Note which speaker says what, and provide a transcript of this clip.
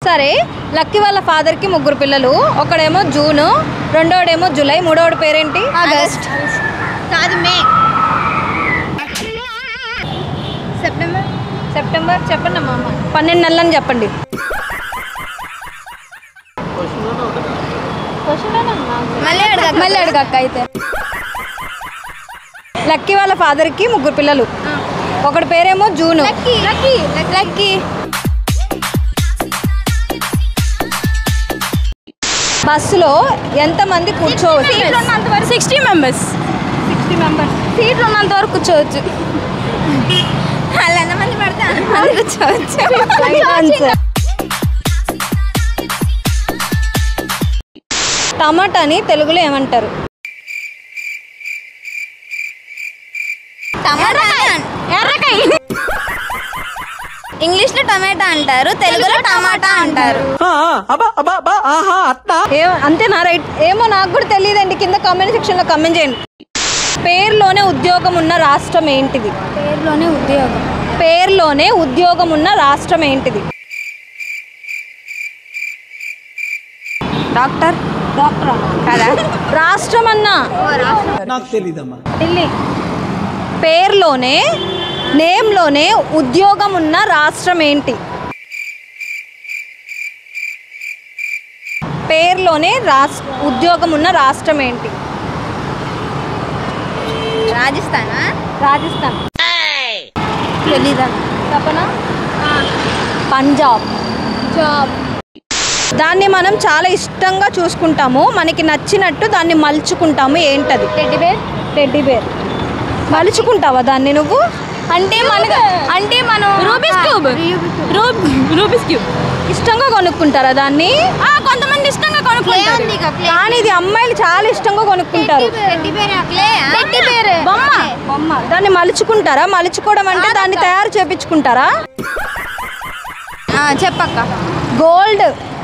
Speaker 1: సరే, లక్కీ వాళ్ళ ఫాదర్కి 3 పిల్లలు. ఒకడేమో జూన్, రెండోడేమో జూలై, మూడోడి పేరేంటి?
Speaker 2: ఆగస్ట్ కాదు, మే. సెప్టెంబర్.
Speaker 1: సెప్టెంబర్ చెప్పండి అమ్మ. 12 నెలలని చెప్పండి. మళ్ళీ అడగక్క. అయితే లక్కీ వాళ్ళ ఫాదర్కి 3 పిల్లలు. ఒకటి పేరేమో జూను. లక్కీ. బస్సులో ఎంతమంది కూర్చోవచ్చు?
Speaker 2: 60 మెంబర్స్.
Speaker 1: సీట్లు ఉన్నంత వరకు కూర్చోవచ్చు.
Speaker 2: వాళ్ళు ఎంతమంది పడితే అంతమంది కూర్చోవచ్చు.
Speaker 1: టమాటాని తెలుగులో ఏమంటారు?
Speaker 2: ఇంగ్లీష్ లో టమాటా అంటారు, తెలుగులో టమాటా అంటారు.
Speaker 1: అంతేనా? రైట్. ఏమో నాకు కూడా తెలియదండి. కింద కామెంట్ సెక్షన్ లో కామెంట్ చేయండి. పేరులోనే ఉద్యోగం ఉన్న రాష్ట్రం ఏంటిది? పేరులోనే ఉద్యోగం ఉన్న రాష్ట్రం ఏంటిది?
Speaker 2: డాక్టర్
Speaker 1: కదా. రాష్ట్రం అన్నా
Speaker 3: నాకు తెలీదమ్మా.
Speaker 1: ఢిల్లీ. పేరులోనే నేమ్లోనే ఉద్యోగం ఉన్న రాష్ట్రం ఏంటి? పేరులోనే ఉద్యోగం ఉన్న రాష్ట్రం ఏంటి? రాజస్థాన్. తెలీదా? చెప్పనా? పంజాబ్. దాన్ని మనం చాలా ఇష్టంగా చూసుకుంటాము. మనకి నచ్చినట్టు దాన్ని మలుచుకుంటాము. ఏంటది? Teddy bear. మలుచుకుంటావా దాన్ని నువ్వు? అంటే మనం రూబిక్స్ క్యూబ్ ఇష్టంగా కొనుక్కుంటారా దాన్ని? కొంతమంది ఇష్టంగా కొనుక్కుంటారు, కానీ ఇది అమ్మాయిలు చాలా ఇష్టంగా కొనుక్కుంటారు. బొమ్మ. దాన్ని మలుచుకుంటారా? మలుచుకోవడం అంటే దాన్ని తయారు చేపించుకుంటారా?
Speaker 2: చెప్పక్క.
Speaker 1: గోల్డ్